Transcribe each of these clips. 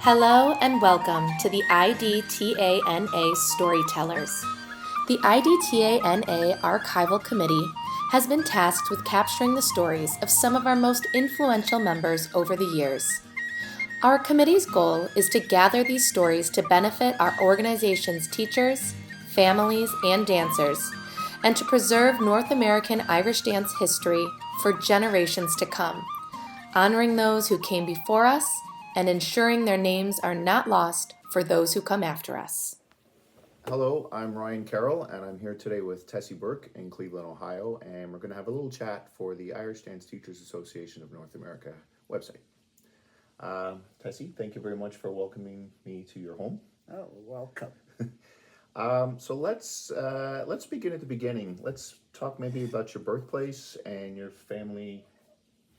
Hello and welcome to the IDTANA Storytellers. The IDTANA Archival Committee has been tasked with capturing the stories of some of our most influential members over the years. Our committee's goal is to gather these stories to benefit our organization's teachers, families, and dancers, and to preserve North American Irish dance history for generations to come, honoring those who came before us and ensuring their names are not lost for those who come after us. Hello, I'm Ryan Carroll, and I'm here today with Tessie Burke in Cleveland, Ohio, and we're going to have a little chat for the Irish Dance Teachers Association of North America website. Tessie, thank you very much for welcoming me to your home. Oh, welcome. So let's begin at the beginning. Let's talk maybe about your birthplace and your family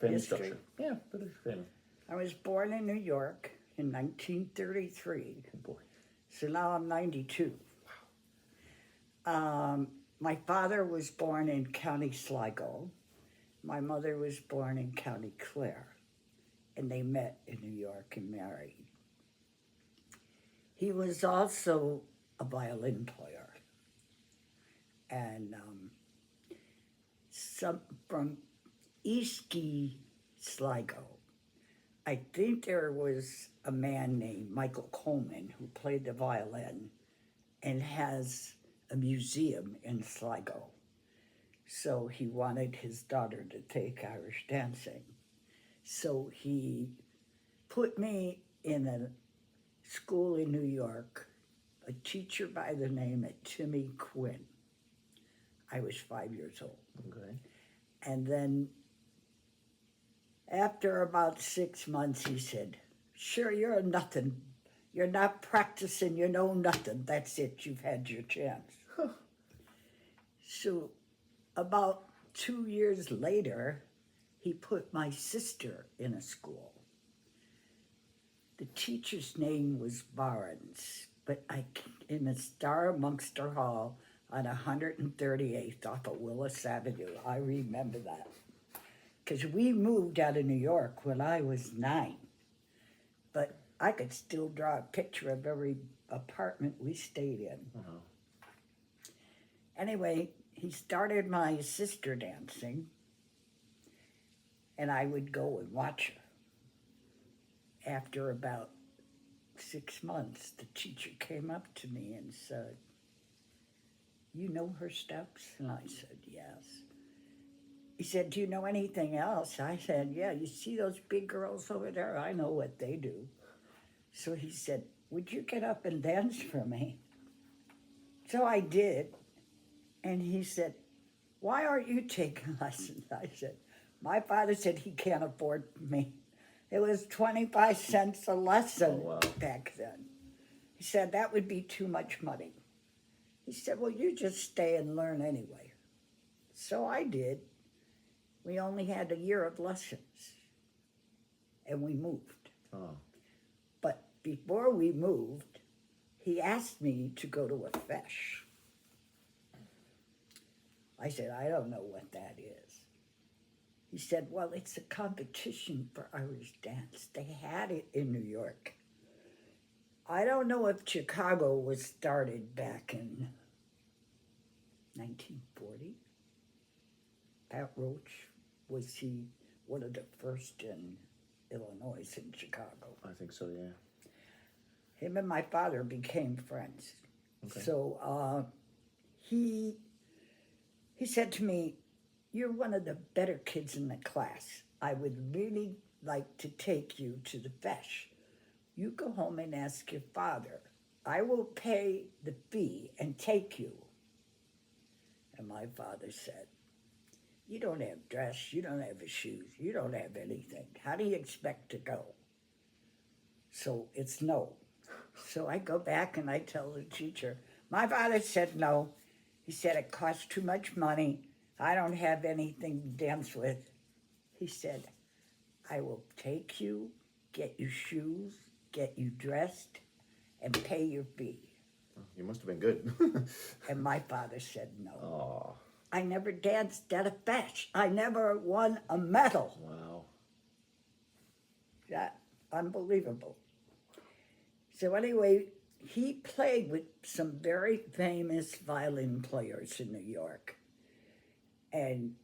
History. structure. Yeah, bit of your family. I was born in New York in 1933. Oh boy. So now I'm 92. My father was born in County Sligo. My mother was born in County Clare. And they met in New York and married. He was also a violin player. And from Eastgate, Sligo, I think there was a man named Michael Coleman who played the violin and has a museum in Sligo. So he wanted his daughter to take Irish dancing. So he put me in a school in New York, a teacher by the name of Timmy Quinn. I was 5 years old. Okay. And then after about 6 months, he said, "Sure, you're a nothing. You're not practicing, you know nothing. That's it, you've had your chance." So about 2 years later, he put my sister in a school. The teacher's name was Barnes, but in the Star Munster Hall on 138th off of Willis Avenue. I remember that. Because we moved out of New York when I was 9. But I could still draw a picture of every apartment we stayed in. Uh-huh. Anyway, he started my sister dancing, and I would go and watch her. After about 6 months, the teacher came up to me and said, "You know her steps?" And I said, "Yes." He said, "Do you know anything else?" I said, "Yeah, you see those big girls over there? I know what they do." So he said, "Would you get up and dance for me?" So I did. And he said, "Why aren't you taking lessons?" I said, "My father said he can't afford me." It was 25 cents a lesson back then. He said, "That would be too much money." He said, "Well, you just stay and learn anyway." So I did. We only had a year of lessons, and we moved. Oh. But before we moved, he asked me to go to a fesh. I said, "I don't know what that is." He said, "Well, it's a competition for Irish dance. They had it in New York. I don't know if Chicago was started back in 1940. Pat Roach, was he one of the first in Illinois, in Chicago? I think so, yeah. Him and my father became friends. Okay. So he said to me, "You're one of the better kids in the class. I would really like to take you to the fesh. You go home and ask your father. I will pay the fee and take you." And my father said, "You don't have dress, you don't have shoes, you don't have anything. How do you expect to go?" So it's no. So I go back and I tell the teacher, "My father said no. He said it costs too much money. I don't have anything to dance with." He said, "I will take you, get you shoes, get you dressed, and pay your fee." You must have been good. And my father said no. Oh. I never danced at a fesh. I never won a medal. Wow. That unbelievable. So anyway, he played with some very famous violin players in New York. And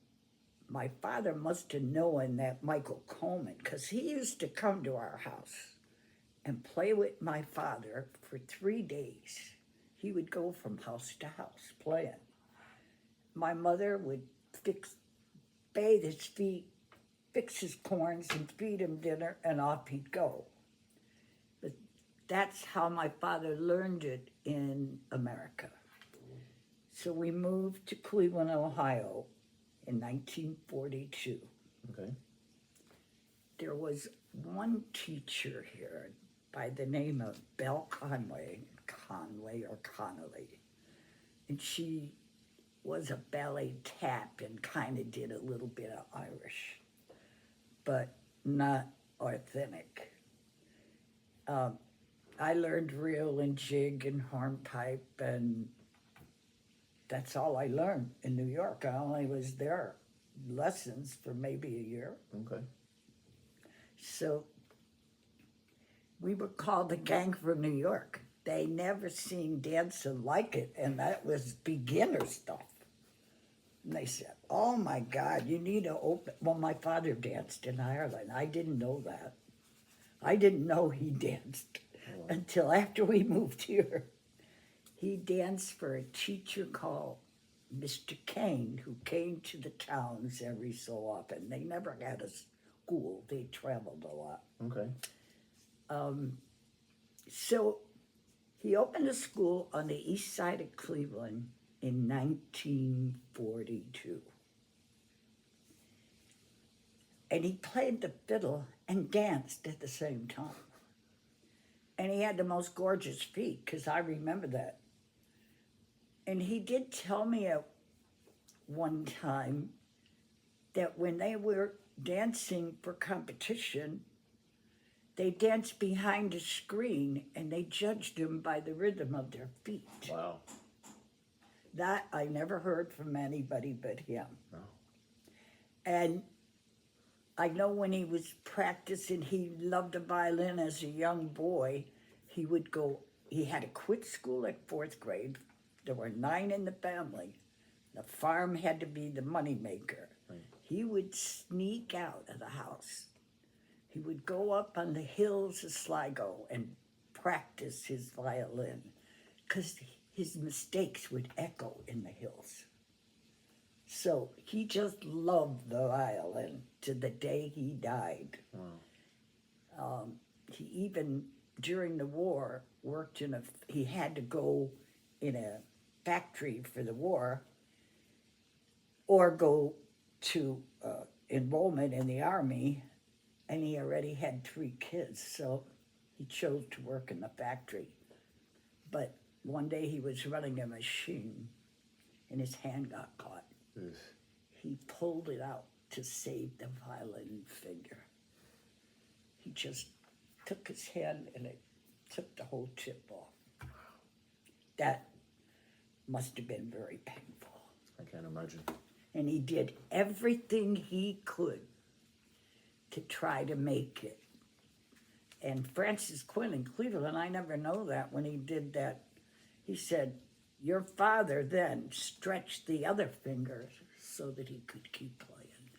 my father must have known that Michael Coleman, because he used to come to our house and play with my father for 3 days. He would go from house to house playing. My mother would bathe his feet, fix his corns, and feed him dinner, and off he'd go. But that's how my father learned it in America. So we moved to Cleveland, Ohio in 1942. Okay. There was one teacher here by the name of Belle Conway or Connolly. And she was a ballet tap and kind of did a little bit of Irish, but not authentic. I learned reel and jig and hornpipe, and that's all I learned in New York. I only was there lessons for maybe a year. Okay. So we were called the gang from New York. They never seen dancing like it, and that was beginner stuff. And they said, oh my God, you need to open. Well, my father danced in Ireland. I didn't know that. I didn't know he danced until after we moved here. He danced for a teacher called Mr. Kane, who came to the towns every so often. They never had a school. They traveled a lot. Okay. So he opened a school on the east side of Cleveland in 1942. And he played the fiddle and danced at the same time. And he had the most gorgeous feet, because I remember that. And he did tell me at one time that when they were dancing for competition, they danced behind a screen and they judged them by the rhythm of their feet. Wow. That I never heard from anybody but him. Oh. And I know when he was practicing, he loved the violin as a young boy. He would go, he had to quit school at 4th grade. There were 9 in the family. The farm had to be the moneymaker. Right. He would sneak out of the house. He would go up on the hills of Sligo and practice his violin, because his mistakes would echo in the hills. So he just loved the violin to the day he died. Wow. He even, during the war, worked he had to go in a factory for the war or go to enrollment in the army, and he already had 3 kids, so he chose to work in the factory. But one day he was running a machine and his hand got caught. Ugh. He pulled it out to save the violin finger. He just took his hand and it took the whole tip off. That must have been very painful. I can't imagine. And he did everything he could to try to make it. And Francis Quinn in Cleveland, I never know that when he did that, he said, your father then stretched the other finger so that he could keep playing.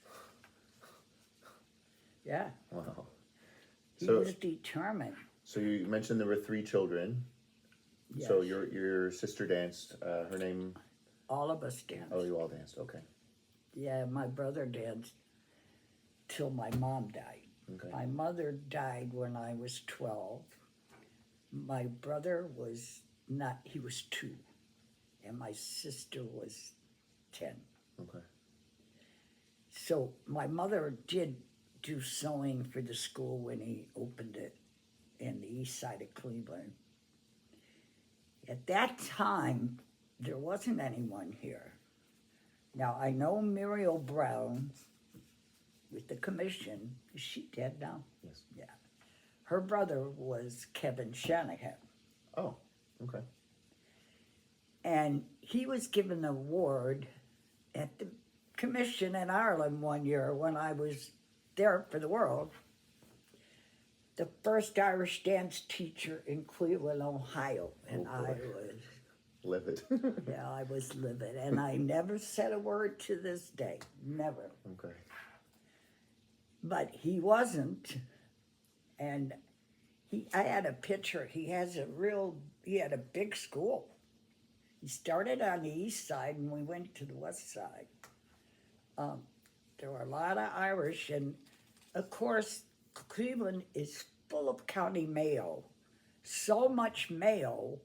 Yeah. Wow. He was determined. So you mentioned there were 3 children. Yes. So your sister danced. Her name? All of us danced. Oh, you all danced. Okay. Yeah, my brother danced till my mom died. Okay. My mother died when I was 12. My brother was not, he was 2. And my sister was 10. Okay. So my mother did do sewing for the school when he opened it in the east side of Cleveland. At that time, there wasn't anyone here. Now, I know Muriel Brown with the commission. Is she dead now? Yes. Yeah. Her brother was Kevin Shanahan. Oh, okay. And he was given an award at the commission in Ireland one year when I was there for the world. the first Irish dance teacher in Cleveland, Ohio, and Oh, I boy. was, Livid. yeah, I was livid, and I never said a word to this day, never. Okay. But he wasn't, and I had a picture. He had a big school. He started on the east side, and we went to the west side. There were a lot of Irish, and of course, Cleveland is full of county mayo. So much mayo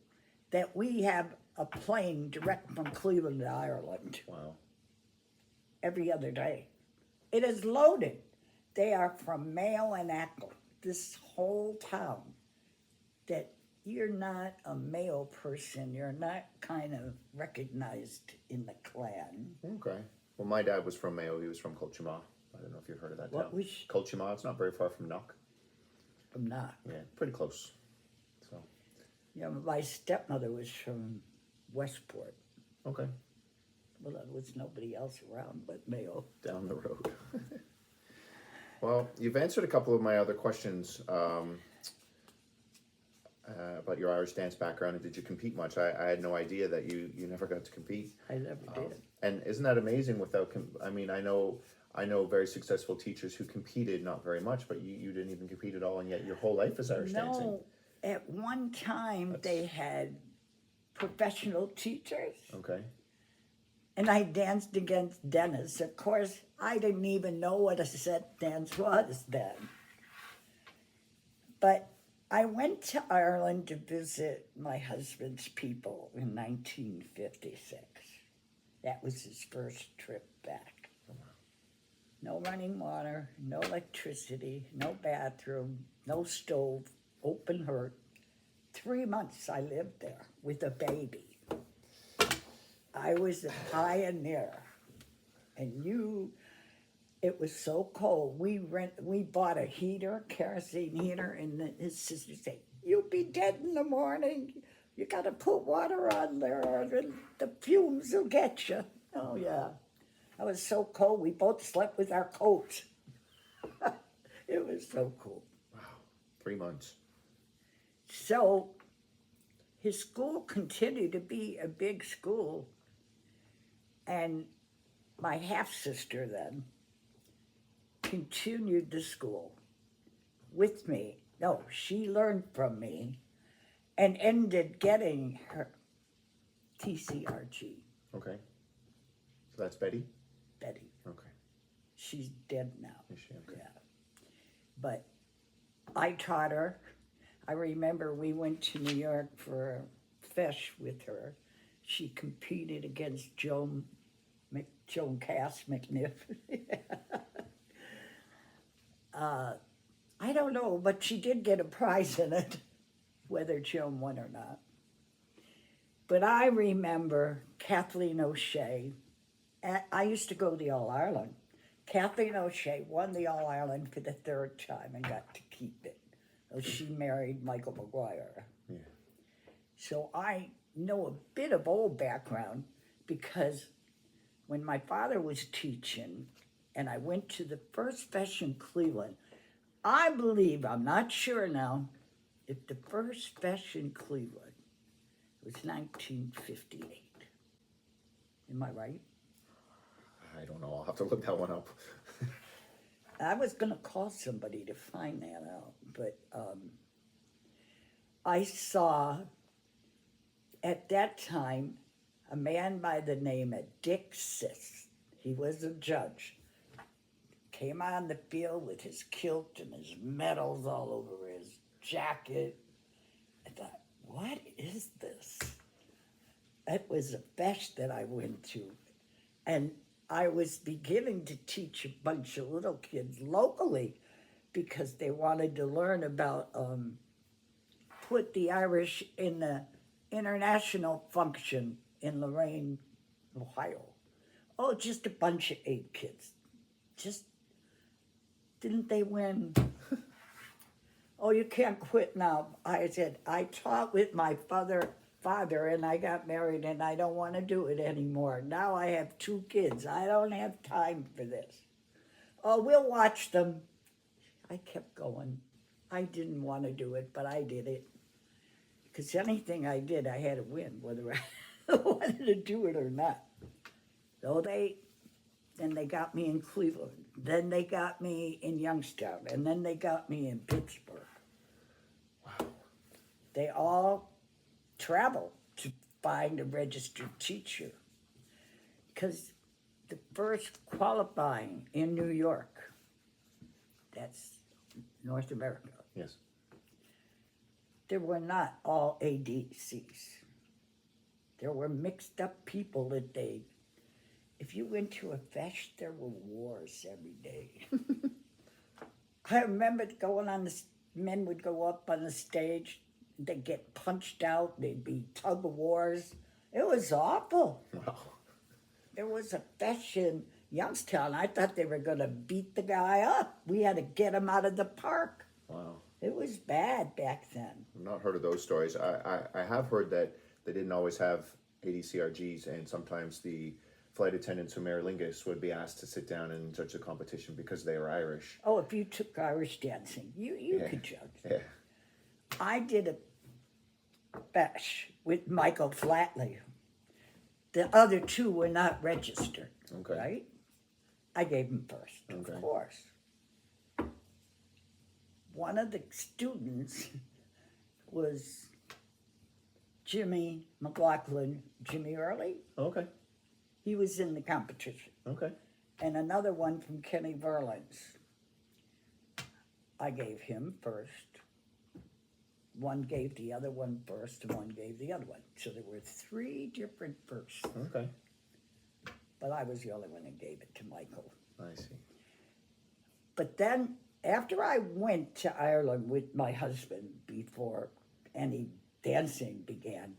that we have a plane direct from Cleveland to Ireland Wow. every other day. It is loaded. They are from Mayo and Ackle, this whole town, that you're not a Mayo person, you're not kind of recognized in the clan. Okay. Well, my dad was from Mayo. He was from Colchima. I don't know if you've heard of that What town. was Colchima. It's not very far from Knock. I'm not. Yeah, pretty close. So, Yeah, my stepmother was from Westport. okay. Well, there was nobody else around but Mayo. Down the road. Well, you've answered a couple of my other questions about your Irish dance background. And did you compete much? I had no idea that you never got to compete. I never did. And isn't that amazing? I mean, I know very successful teachers who competed not very much, but you didn't even compete at all, and yet your whole life is Irish dancing. No, at one time they had professional teachers, Okay. and I danced against Dennis. Of course, I didn't even know what a set dance was then. But I went to Ireland to visit my husband's people in 1956. That was his first trip back. No running water, no electricity, no bathroom, no stove, open hearth. 3 months I lived there with a baby. I was a pioneer. And it was so cold. We bought a heater, kerosene heater, and his sister said, "You'll be dead in the morning. You gotta put water on there or the fumes will get you." Oh yeah. I was so cold, we both slept with our coats. It was so cool. Wow. 3 months. So his school continued to be a big school, and my half-sister then continued the school with me. No, she learned from me and ended getting her TCRG, Okay. So that's Betty? Betty. Okay. She's dead now. Is she? Okay. Yeah. But I taught her. I remember we went to New York for a fesh with her. She competed against Joan Cass McNiff. I don't know, but she did get a prize in it, whether Joan won or not. But I remember Kathleen O'Shea. I used to go to the All-Ireland. Kathleen O'Shea won the All-Ireland for the 3rd time and got to keep it. So she married Michael McGuire. Yeah. So I know a bit of old background because when my father was teaching and I went to the first fesh in Cleveland, I believe, I'm not sure now, if the first fesh in Cleveland was 1958. Am I right? I don't know. I'll have to look that one up. I was going to call somebody to find that out, but I saw at that time a man by the name of Dick Sis. He was a judge. Came on the field with his kilt and his medals all over his jacket. I thought, what is this? It was a fesh that I went to. And I was beginning to teach a bunch of little kids locally because they wanted to learn about put the Irish in the international function in Lorain, Ohio. Oh, just a bunch of 8 kids. Just, didn't they win? Oh, you can't quit now. I said, I taught with my father, and I got married, and I don't want to do it anymore. Now I have 2 kids. I don't have time for this. Oh, we'll watch them. I kept going. I didn't want to do it, but I did it. Because anything I did, I had to win, whether I wanted to do it or not. So then they got me in Cleveland. Then they got me in Youngstown. And then they got me in Pittsburgh. Wow. They all traveled to find a registered teacher. Because the first qualifying in New York, that's North America, Yes. there were not all ADCs. There were mixed up people that if you went to a fest, there were wars every day. I remember going on men would go up on the stage, they'd get punched out, there'd be tug of wars. It was awful. Wow. There was a fest in Youngstown. I thought they were going to beat the guy up. We had to get him out of the park. Wow. It was bad back then. I've not heard of those stories. I have heard that they didn't always have ADCRGs, and sometimes the flight attendants from Aer Lingus would be asked to sit down and judge the competition because they were Irish. Oh, if you took Irish dancing, you could judge. Yeah. I did a bash with Michael Flatley. The other two were not registered, Okay. right? I gave him first, Okay. of course. One of the students was Jimmy McLaughlin, Jimmy Early. Okay. He was in the competition. Okay. And another one from Kenny Verlin's. I gave him first. One gave the other one first, and one gave the other one. So there were 3 different firsts. Okay. But I was the only one that gave it to Michael. I see. But then, after I went to Ireland with my husband before any dancing began,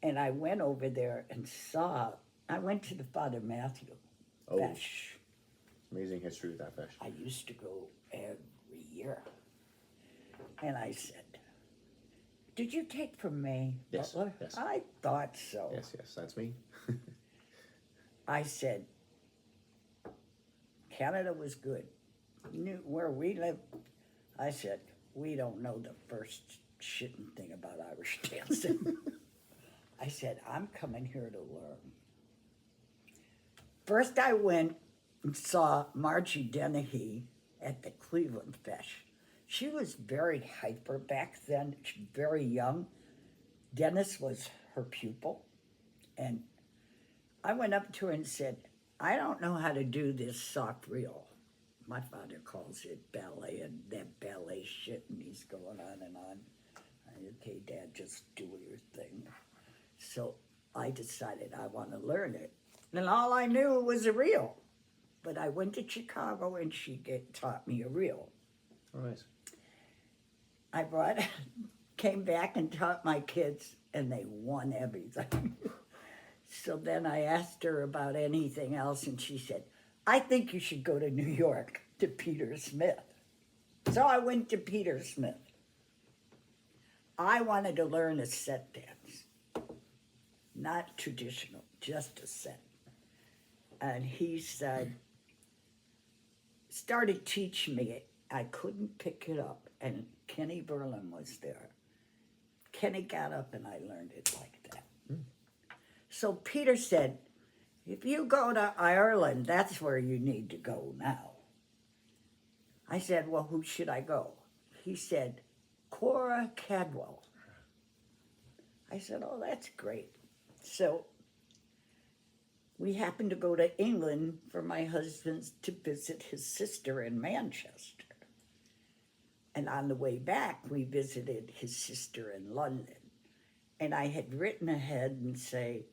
and I went over there and I went to the Father Matthew Oh. Fesh. Amazing history with that fish. I used to go every year. And I said, "Did you take from May Yes, Butler?" yes. I thought so. Yes, that's me. I said, Canada was good. Knew where we lived. I said, we don't know the first shitting thing about Irish dancing. I said, I'm coming here to learn. First I went and saw Margie Dennehy at the Cleveland Fesh. She was very hyper back then, very young. Dennis was her pupil. And I went up to her and said, I don't know how to do this soft reel. My father calls it ballet, and that ballet shit, and he's going on and on. Okay, Dad, just do your thing. So I decided I want to learn it. And all I knew was a reel. But I went to Chicago, and she taught me a reel. All right. I came back and taught my kids, and they won everything. So then I asked her about anything else, and she said, I think you should go to New York to Peter Smith. So I went to Peter Smith. I wanted to learn a set dance, not traditional, just a set. And he started teaching me it. I couldn't pick it up, and Kenny Berlin was there. Kenny got up, and I learned it like that. So Peter said, if you go to Ireland, that's where you need to go now. I said, well, who should I go? He said, Cora Cadwell. I said, oh, that's great. So we happened to go to England for my husband to visit his sister in Manchester. And on the way back, we visited his sister in London. And I had written ahead and say,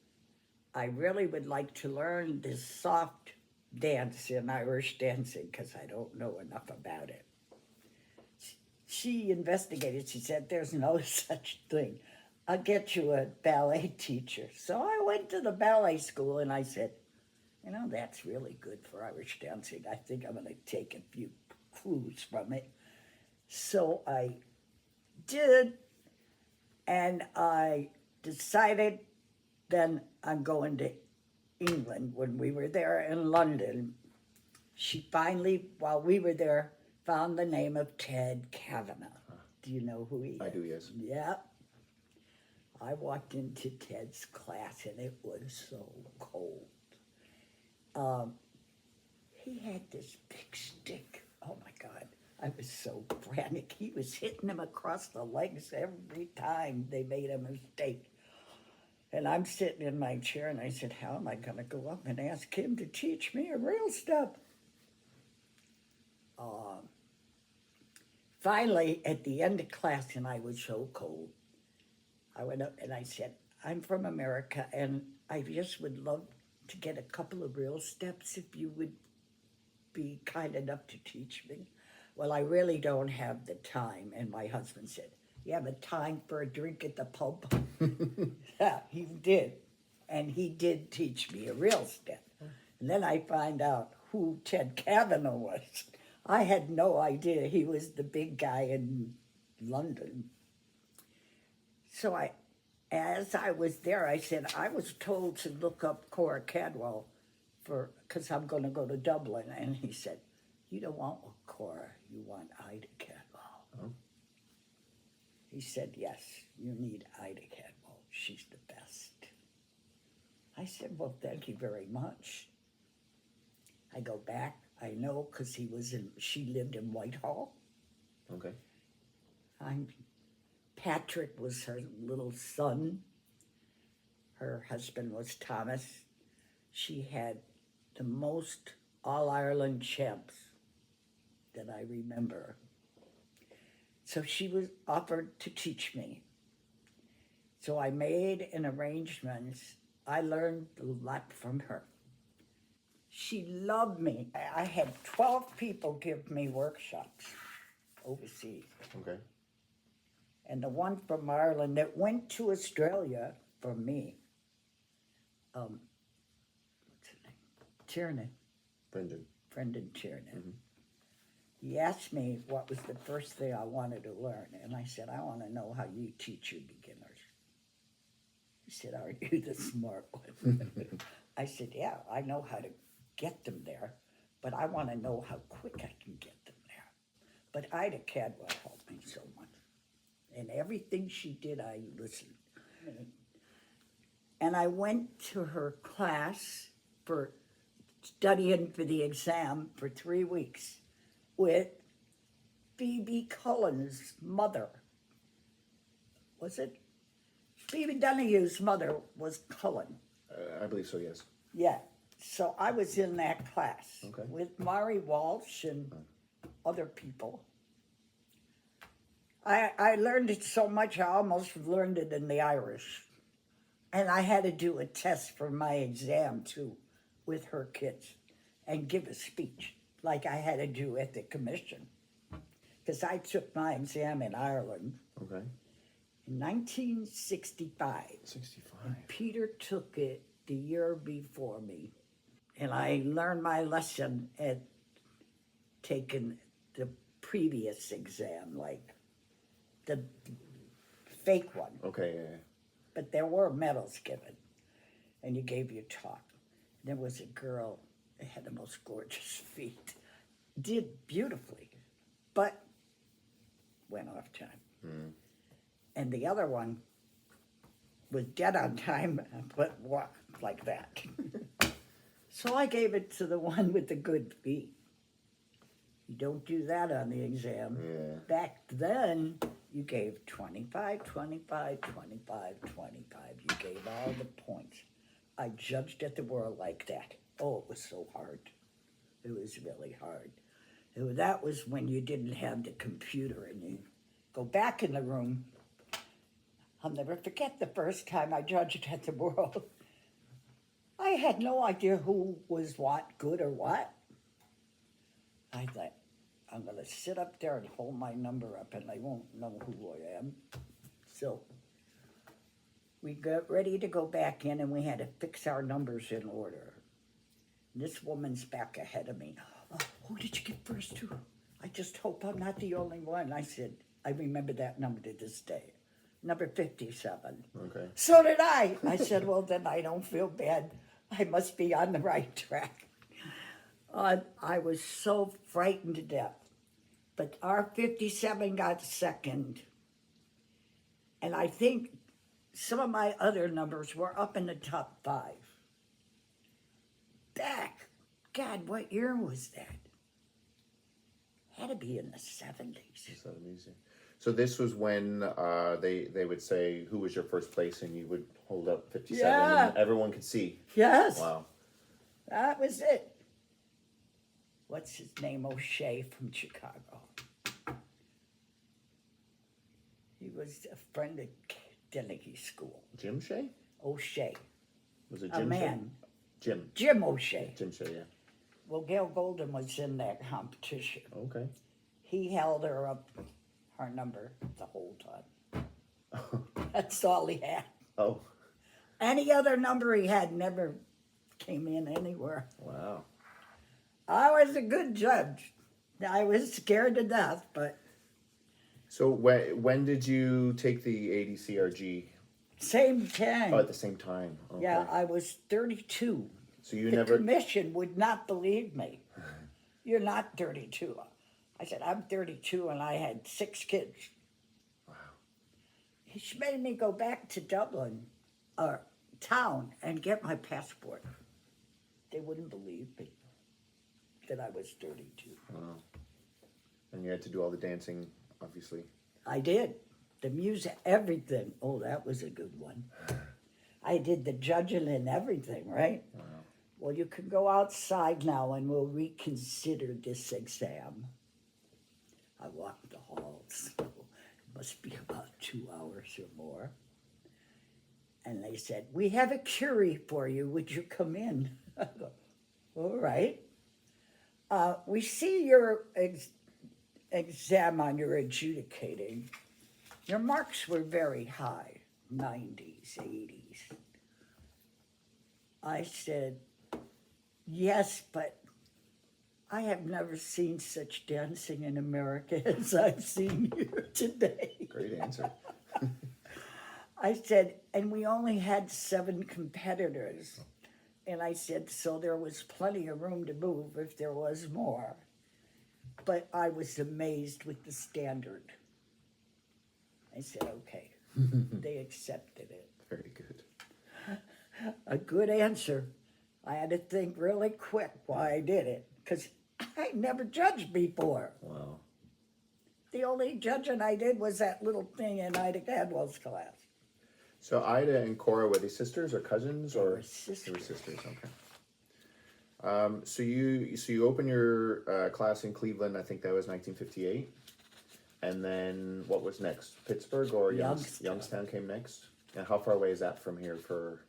I really would like to learn this soft dance in Irish dancing because I don't know enough about it. She investigated. She said, there's no such thing. I'll get you a ballet teacher. So I went to the ballet school and I said, that's really good for Irish dancing. I think I'm going to take a few clues from it. So I did, and I decided then I'm going to England. When we were there in London, she finally, while we were there, found the name of Ted Kavanaugh. Do you know who he is? I do, yes. Yep. I walked into Ted's class and it was so cold. He had this big stick. Oh my God. I was so frantic. He was hitting them across the legs every time they made a mistake. And I'm sitting in my chair and I said, how am I going to go up and ask him to teach me a real step? Finally, at the end of class, and I was so cold, I went up and I said, I'm from America and I just would love to get a couple of real steps if you would be kind enough to teach me. Well, I really don't have the time. And my husband said, you have a time for a drink at the pub? Yeah, he did. And he did teach me a real step. And then I find out who Ted Kavanaugh was. I had no idea he was the big guy in London. So as I was there, I said, I was told to look up Cora Cadwell because I'm going to go to Dublin. And he said, you don't want Cora, you want Ida Cadwell. Oh. He said, yes, you need Ida Cadwell. She's the best. I said, well, thank you very much. I go back. I know because she lived in Whitehall. Okay. Patrick was her little son. Her husband was Thomas. She had the most All-Ireland champs that I remember. So she was offered to teach me. So I made an arrangement. I learned a lot from her. She loved me. I had 12 people give me workshops overseas. Okay. And the one from Ireland that went to Australia for me, what's his name? Tiernan. Brendan Tiernan. Mm-hmm. He asked me what was the first thing I wanted to learn, and I said, I want to know how you teach your beginners. He said, are you the smart one? I said, yeah, I know how to get them there, but I want to know how quick I can get them there. But Ida Cadwell helped me so much. And everything she did, I listened. And I went to her class for studying for the exam for 3 weeks with Phoebe Cullen's mother. Was it? Phoebe Donahue's mother was Cullen. I believe so, yes. Yeah. So I was in that class Okay. with Mari Walsh and other people. I learned it so much, I almost learned it in the Irish. And I had to do a test for my exam, too, with her kids, and give a speech, like I had to do at the commission. Because I took my exam in Ireland Okay. in 1965. 65. And Peter took it the year before me. And I learned my lesson at taking the previous exam, like the fake one. Okay, yeah. But there were medals given, and you gave your talk. There was a girl that had the most gorgeous feet, did beautifully, but went off time. Mm. And the other one was dead on time, but walked like that. So I gave it to the one with the good feet. You don't do that on the exam. Yeah. Back then, you gave 25, 25, 25, 25. You gave all the points. I judged at the world like that. Oh, it was so hard. It was really hard. That was when you didn't have the computer and you go back in the room. I'll never forget the first time I judged at the world. I had no idea who was what, good or what. I thought, I'm going to sit up there and hold my number up and they won't know who I am. So we got ready to go back in and we had to fix our numbers in order. This woman's back ahead of me. Oh, who did you get first to? I just hope I'm not the only one. I said, I remember that number to this day. Number 57. Okay. So did I. I said, well, then I don't feel bad. I must be on the right track. I was so frightened to death. But our 57 got second. And I think some of my other numbers were up in the top 5. Back, God, what year was that? Had to be in the 70s. The 70s, yeah. So this was when they would say, who was your first place, and you would hold up 57 and everyone could see. Yes. Wow. That was it. What's his name? O'Shea from Chicago. He was a friend at Dennehy School. Jim Shea? O'Shea. Was it A Jim Shea? man. Jim O'Shea. Jim Shea, yeah. Well, Gail Golden was in that competition. Okay. He held her up, her number, the whole time. That's all he had. Oh. Any other number he had never came in anywhere. Wow. I was a good judge. I was scared to death, but... So when did you take the ADCRG? Same time. Oh, at the same time. Okay. Yeah, I was 32. So you the never... commission would not believe me. You're not 32. I said, I'm 32 and I had 6 kids. Wow. He made me go back to Dublin, or town, and get my passport. They wouldn't believe me that I was 32. Wow. And you had to do all the dancing, obviously. I did. The music, everything. Oh, that was a good one. I did the judging and everything, right? Wow. Well, you can go outside now and we'll reconsider this exam. I walked the halls. It must be about 2 hours or more. And they said, we have a query for you. Would you come in? I go, all right. We see your exam on your adjudicating. Your marks were very high, 90s, 80s. I said, yes, but I have never seen such dancing in America as I've seen here today. Great answer. I said, and we only had 7 competitors. And I said, so there was plenty of room to move if there was more. But I was amazed with the standard. I said, okay. They accepted it. Very good. A good answer. I had to think really quick why I did it, because I never judged before. Wow. The only judging I did was that little thing in Ida Cadwell's class. So Ida and Cora, were they sisters or cousins? Or were sisters. They were sisters, okay. So you opened your class in Cleveland, I think that was 1958. And then what was next? Pittsburgh or Youngstown came next? And how far away is that from here for...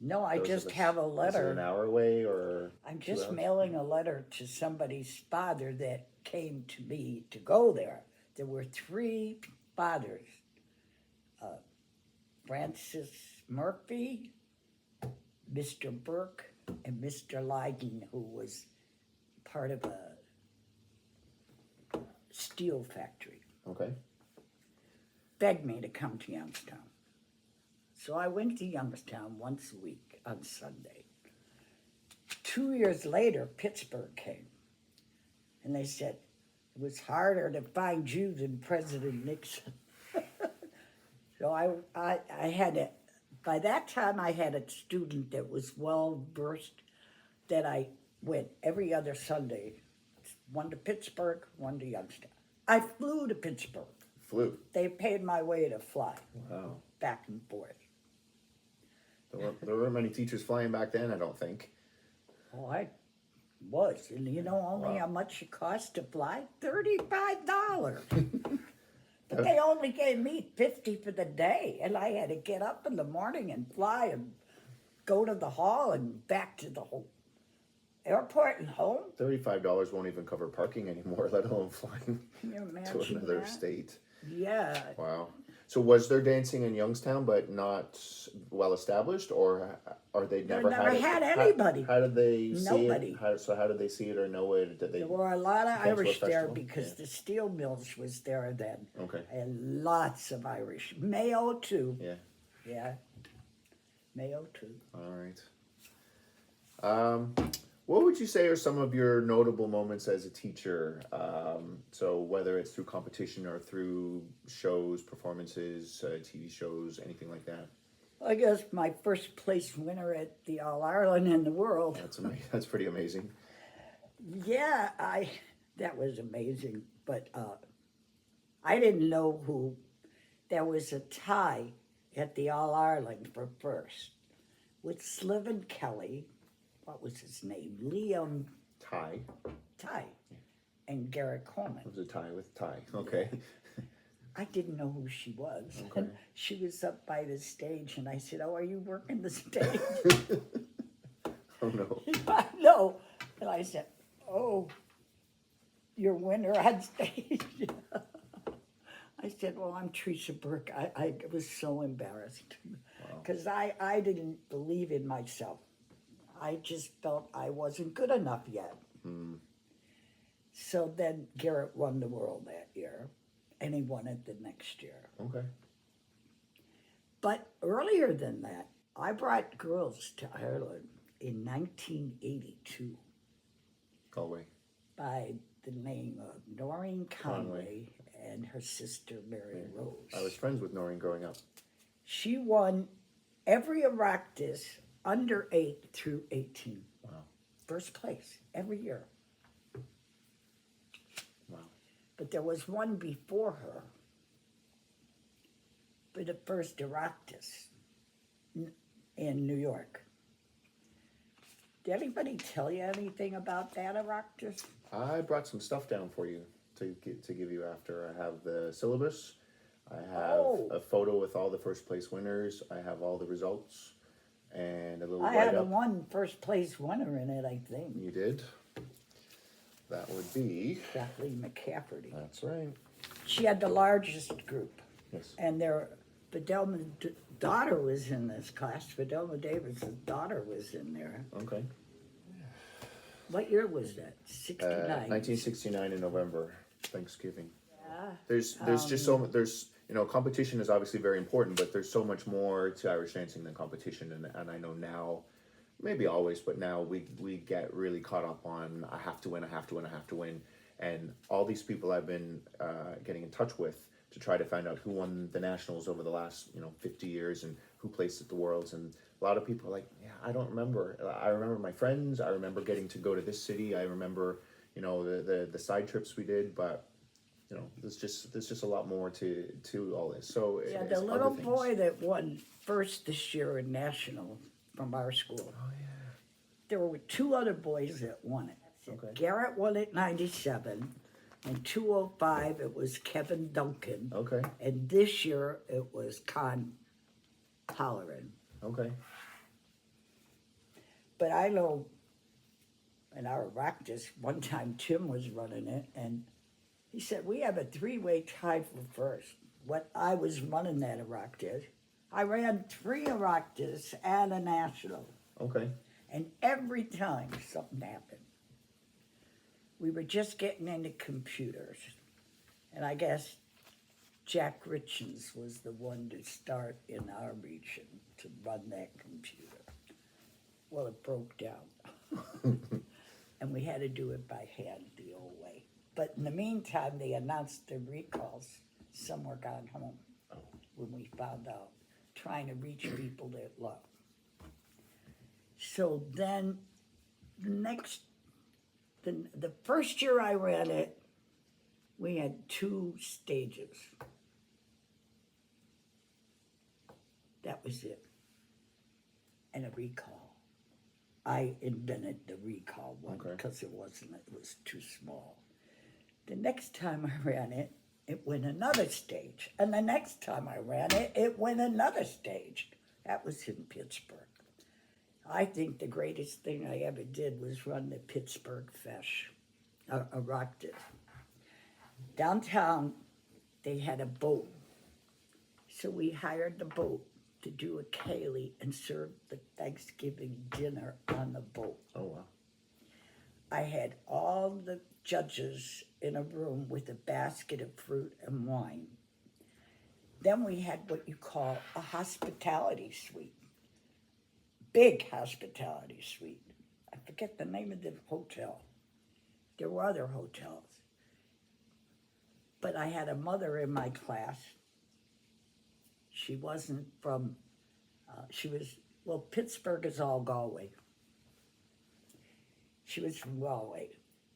No, I just have a Is it letter. an hour away or... I'm 2 just hours? mailing a letter to somebody's father that came to me to go there. There were 3 fathers. Francis Murphy, Mr. Burke, and Mr. Leiden, who was part of a steel factory. Okay. Begged me to come to Youngstown. So I went to Youngstown once a week on Sunday. 2 years later, Pittsburgh came. And they said, it was harder to find you than President Nixon. So I had a, by that time I had a student that was well versed that I went every other Sunday. One to Pittsburgh, one to Youngstown. I flew to Pittsburgh. Flew? They paid my way to fly. Wow. Back and forth. There weren't many teachers flying back then, I don't think. Oh, I was. And you know only how much it cost to fly? $35. But they only gave me $50 for the day. And I had to get up in the morning and fly and go to the hall and back to the whole airport and home. $35 won't even cover parking anymore, let alone flying Can you imagine to another that? state. Yeah. Wow. So was there dancing in Youngstown, but not well established, or they never had anybody. How did they see Nobody. it? How did they see it or know it? Did they? There were a lot of Dance Irish there Festival? because Yeah. the steel mills was there then. Okay. And lots of Irish. Mayo too. Yeah. Yeah. Mayo too. All right. What would you say are some of your notable moments as a teacher? So whether it's through competition or through shows, performances, TV shows, anything like that. I guess my first place winner at the All Ireland in the world. That's amazing. That's pretty amazing. Yeah, that was amazing. But I didn't know who. There was a tie at the All Ireland for first with Slivin Kelly. What was his name? Liam Tie. And Garrett Coleman. It was a tie with tie. Okay. I didn't know who she was. Okay. And she was up by the stage, and I said, "Oh, are you working the stage?" Oh no. I know. And I said, "Oh, your winner on stage." I said, "Well, I'm Teresa Burke." I was so embarrassed because I didn't believe in myself. I just felt I wasn't good enough yet. So then Garrett won the world that year, and he won it the next year. Okay. But earlier than that, I brought girls to Ireland in 1982 Galway. by the name of Noreen Conway and her sister Mary Rose. I was friends with Noreen growing up. She won every Oireachtas under 8 through 18. Wow. First place every year. Wow. But there was one before her for the first Oireachtas in New York. Did anybody tell you anything about that Oireachtas? I brought some stuff down for you to give you after. I have the syllabus. I have a photo with all the first place winners. I have all the results and a little I write-up. had a one first place winner in it, I think. You did? That would be... Kathleen McCafferty. That's right. She had the largest group. Yes. And Fidelma's daughter was in this class. Fidelma Davis' daughter was in there. Okay. What year was that? 69. 1969 in November, Thanksgiving. Yeah. There's just so much, competition is obviously very important, but there's so much more to Irish dancing than competition, and I know now, maybe always, but now we get really caught up on I have to win, and all these people I've been getting in touch with to try to find out who won the nationals over the last 50 years and who placed at the Worlds, and a lot of people are like, yeah, I don't remember. I remember my friends. I remember getting to go to this city. I remember the side trips we did, but there's just a lot more to all this. So Yeah, it's the little other things. boy that won first this year in national from our school. Oh yeah. There were two other boys that won it. Okay. Garrett won it 97. In 2005, it was Kevin Duncan. Okay. And this year, it was Con Holleran. Okay. But I know in our practice, one time Tim was running it, and he said, we have a three-way tie for first. What I was running that Oireachtas, I ran 3 Oireachtas and a national. Okay. And every time something happened. We were just getting into computers. And I guess Jack Richens was the one to start in our region to run that computer. Well, it broke down. And we had to do it by hand the old way. But in the meantime, they announced the recalls. Some were gone home when we found out, trying to reach people that loved. So then the first year I ran it, we had 2 stages. That was it. And a recall. I invented the recall one because it was too small. The next time I ran it, it went another stage. And the next time I ran it, it went another stage. That was in Pittsburgh. I think the greatest thing I ever did was run the Pittsburgh Fesh, Oireachtas. Downtown, they had a boat. So we hired the boat to do a ceilidh and serve the Thanksgiving dinner on the boat. Oh, wow. I had all the judges in a room with a basket of fruit and wine. Then we had what you call a hospitality suite. Big hospitality suite. forget the name of the hotel. There were other hotels. But I had a mother in my class. She wasn't from, she was, well, Pittsburgh is all Galway. She was from Galway.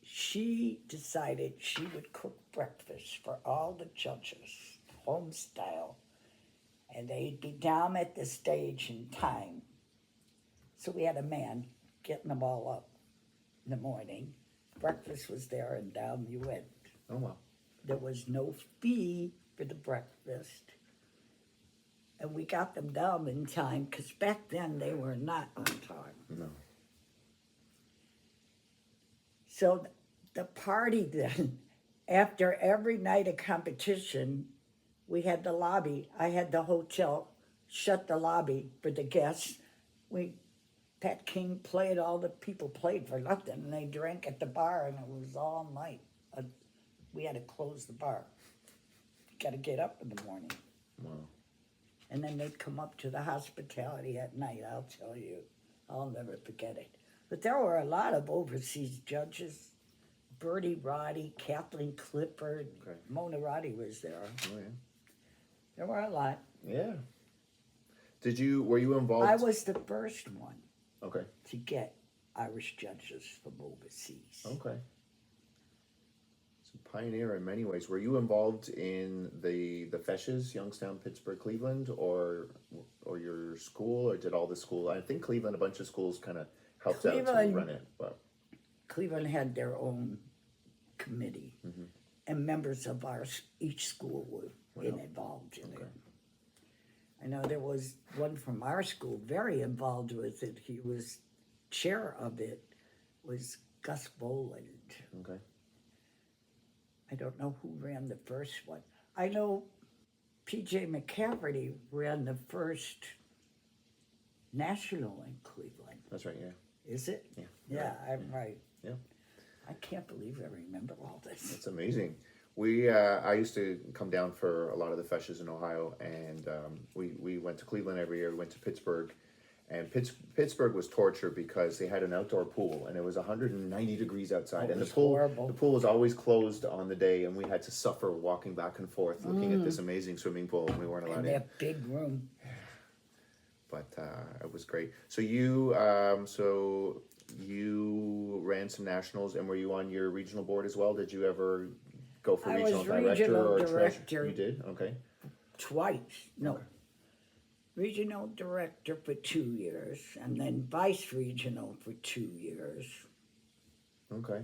She decided she would cook breakfast for all the judges, home style, and they'd be down at the stage in time. So we had a man getting them all up in the morning. Breakfast was there, and down you went. Oh, wow. There was no fee for the breakfast. And we got them down in time, because back then they were not on time. No. So the party then, after every night of competition, we had the lobby. I had the hotel shut the lobby for the guests. Pat King played, all the people played for nothing, and they drank at the bar, and it was all night. We had to close the bar. You got to get up in the morning. Wow. And then they'd come up to the hospitality at night, I'll tell you. I'll never forget it. But there were a lot of overseas judges. Bertie Roddy, Kathleen Clifford, Okay. Mona Roddy was there. Oh, yeah. There were a lot. Yeah. Were you involved? I was the first one Okay. to get Irish judges from overseas. Okay. So pioneer in many ways. Were you involved in the feshes, Youngstown, Pittsburgh, Cleveland, or your school, or did all the school? I think Cleveland, a bunch of schools kind of helped out to Cleveland- run it, but Cleveland had their own committee, Mm-hmm. and members of each school were involved in it. I know there was one from our school very involved with it. He was chair of it, was Gus Boland. okay. I don't know who ran the first one. I know P.J. McCafferty ran the first national in Cleveland. That's right. Yeah. Is it? Yeah. Yeah, I'm right. Yeah. I can't believe I remember all this. It's amazing. I used to come down for a lot of the feshes in Ohio, and we went to Cleveland every year. We went to Pittsburgh, and Pittsburgh was torture because they had an outdoor pool, and it was 190 degrees outside, and was horrible. the pool was always closed on the day, and we had to suffer walking back and forth looking at this amazing swimming pool, and we weren't allowed In in. that big room. But it was great. So you ran some nationals, and were you on your regional board as well? Did you ever go for I regional was director regional or director. treasurer? You did? Okay. Twice. No. Okay. Regional director for 2 years, and then vice regional for 2 years. Okay.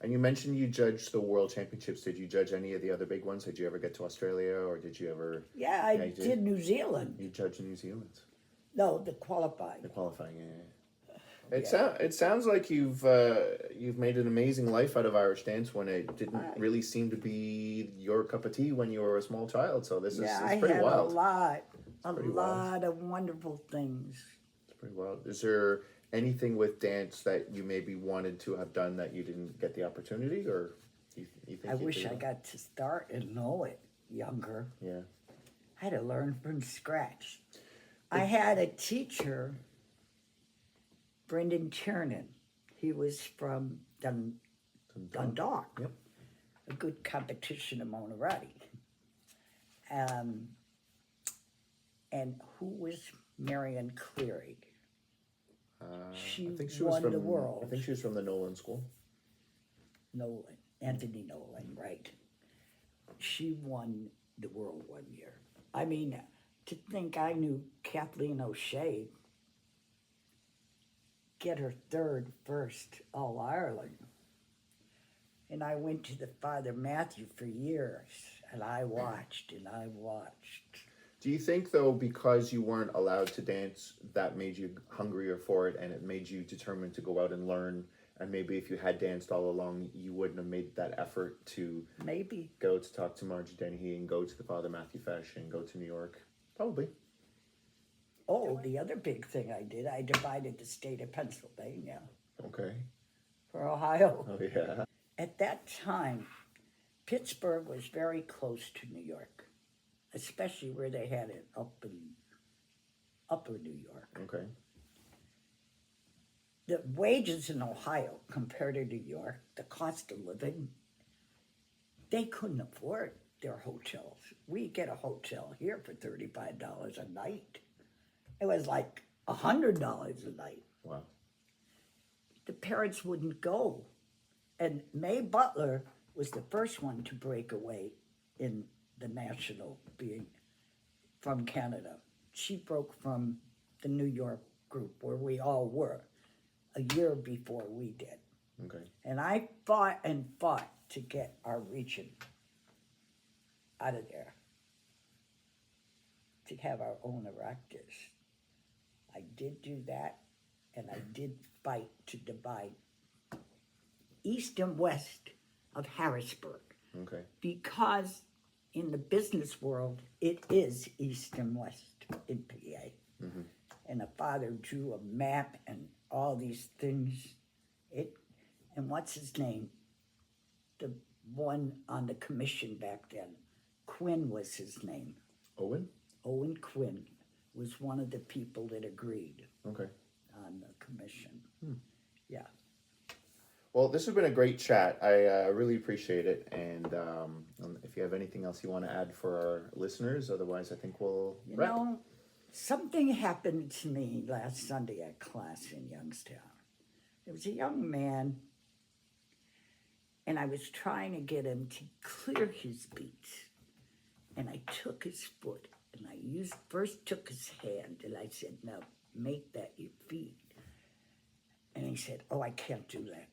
And you mentioned you judged the World Championships. Did you judge any of the other big ones? Did you ever get to Australia, or did you ever? Yeah, I Yeah, you did New Zealand. You judged New Zealand. No, the qualifying. The qualifying, yeah. It sounds like you've made an amazing life out of Irish dance when it didn't really seem to be your cup of tea when you were a small child. So this is I pretty had wild. a pretty lot of wonderful things. It's pretty wild. Is there anything with dance that you maybe wanted to have done that you didn't get the opportunity, or you think I you wish did? I got to start and know it younger. Yeah. I had to learn from scratch. I had a teacher, Brendan Tiernan. He was from Dundalk. Yep. A good competition of Mona Roddy. And who was Marion Cleary? She I think she was won from the world. I think she was from the Nolan School. Nolan, Anthony Nolan, right. She won the world one year. I mean, to think I knew Kathleen O'Shea get her first All-Ireland. And I went to the Father Matthew for years, and I watched and I watched. Do you think, though, because you weren't allowed to dance, that made you hungrier for it, and it made you determined to go out and learn? And maybe if you had danced all along, you wouldn't have made that effort to Maybe. go to talk to Margie Dennehy and go to the Father Matthew Fesh and go to New York. Probably. Oh, the other big thing I did, I divided the state of Pennsylvania Okay. for Ohio. Oh, yeah. At that time, Pittsburgh was very close to New York, especially where they had it up in Upper New York. Okay. the wages in Ohio compared to New York, the cost of living, they couldn't afford their hotels. We get a hotel here for $35 a night. It was like $100 a night. Wow. The parents wouldn't go. And May Butler was the first one to break away in the national being from Canada. She broke from the New York group where we all were a year before we did. Okay. And I fought and fought to get our region out of there, to have our own erectors. I did do that, and I did fight to divide east and west of Harrisburg, Okay. because in the business world, it is east and west in PA. Mm-hmm. And a father drew a map and all these things. And what's his name? The one on the commission back then, Quinn was his name. Owen? Owen Quinn was one of the people that agreed Okay. on the commission. Yeah. Well, this has been a great chat. I really appreciate it. And if you have anything else you want to add for our listeners, otherwise I think we'll You wrap. know, something happened to me last Sunday at class in Youngstown. There was a young man, and I was trying to get him to clear his beats. And I took his foot, and I first took his hand, and I said, "Now make that your feet." And he said, "Oh, I can't do that."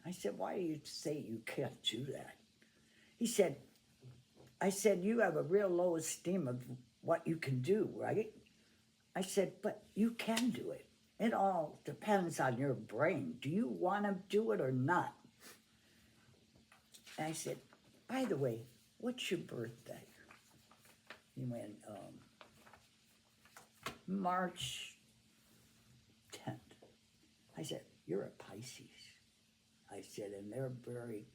I said, "Why do you say you can't do that?" He said, I said, "You have a real low esteem of what you can do, right?" I said, "But you can do it. It all depends on your brain. Do you want to do it or not?" And I said, "By the way, what's your birthday?" He went, March 10th. I said, "You're a Pisces." I said, "And they're very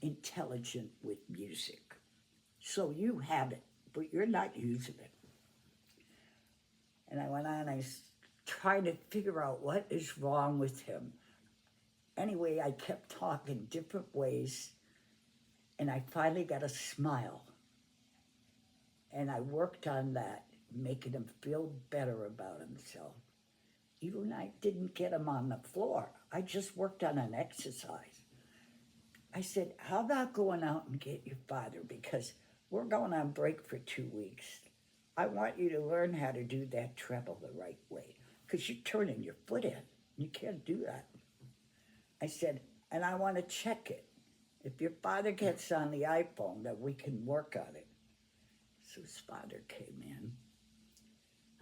intelligent with music. So you have it, but you're not using it." And I went on, I tried to figure out what is wrong with him. Anyway, I kept talking different ways, and I finally got a smile. And I worked on that, making him feel better about himself. Even I didn't get him on the floor. I just worked on an exercise. I said, "How about going out and get your father? Because we're going on break for 2 weeks. I want you to learn how to do that treble the right way. Because you're turning your foot in. You can't do that." I said, "And I want to check it. If your father gets on the iPhone, that we can work on it." So his father came in.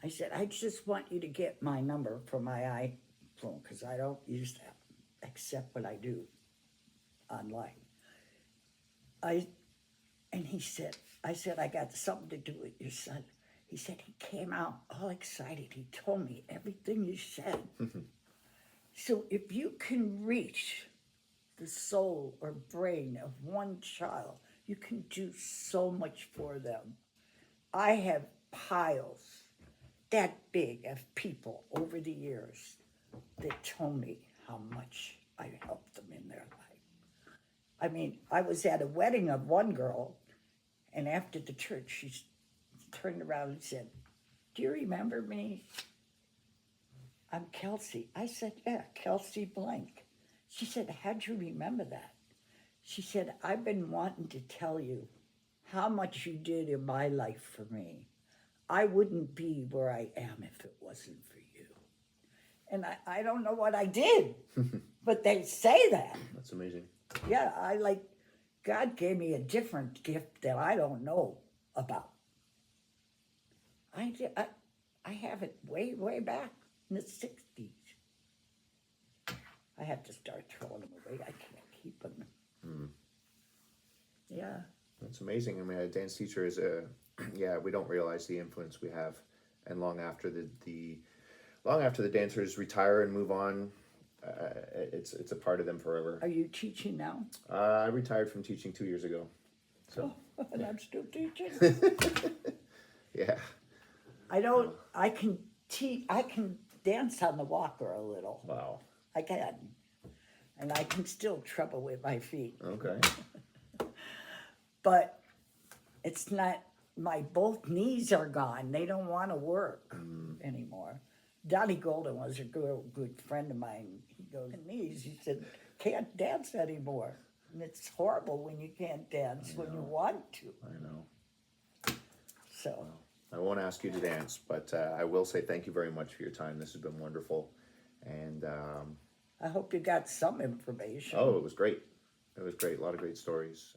I said, "I just want you to get my number from my iPhone, because I don't use that, except when I do online." And he said, I said, "I got something to do with your son." He said he came out all excited. He told me everything you said. So if you can reach the soul or brain of one child, you can do so much for them. I have piles that big of people over the years that told me how much I helped them in their life. I mean, I was at a wedding of one girl, and after the church, she turned around and said, "Do you remember me? I'm Kelsey." I said, "Yeah, Kelsey blank." She said, "How'd you remember that?" She said, "I've been wanting to tell you how much you did in my life for me. I wouldn't be where I am if it wasn't for you." And I don't know what I did, but they say that. That's amazing. Yeah, God gave me a different gift that I don't know about. I have it way back in the 60s. I have to start throwing them away. I can't keep them. Yeah. That's amazing. I mean, a dance teacher is we don't realize the influence we have, and long after the dancers retire and move on, it's a part of them forever. Are you teaching now? I retired from teaching 2 years ago, so And I'm still teaching. yeah. I can dance on the walker a little. Wow. I can. And I can still trouble with my feet. Okay. But it's not, my both knees are gone. They don't want to work anymore. Donnie Golden was a good friend of mine. He goes, knees. He said, can't dance anymore. And it's horrible when you can't dance when you want to. I know. So. I won't ask you to dance, but I will say thank you very much for your time. This has been wonderful. And I hope you got some information. oh, it was great. It was great. A lot of great stories.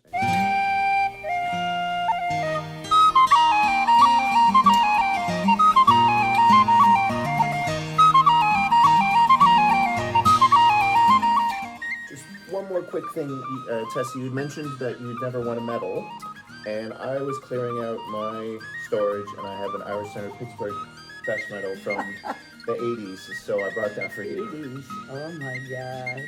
Just one more quick thing, Tessie. You mentioned that you'd never won a medal, and I was clearing out my storage, and I have an Irish Center Pittsburgh Best Medal from the 80s, so I brought that for you. 80s. Oh my gosh.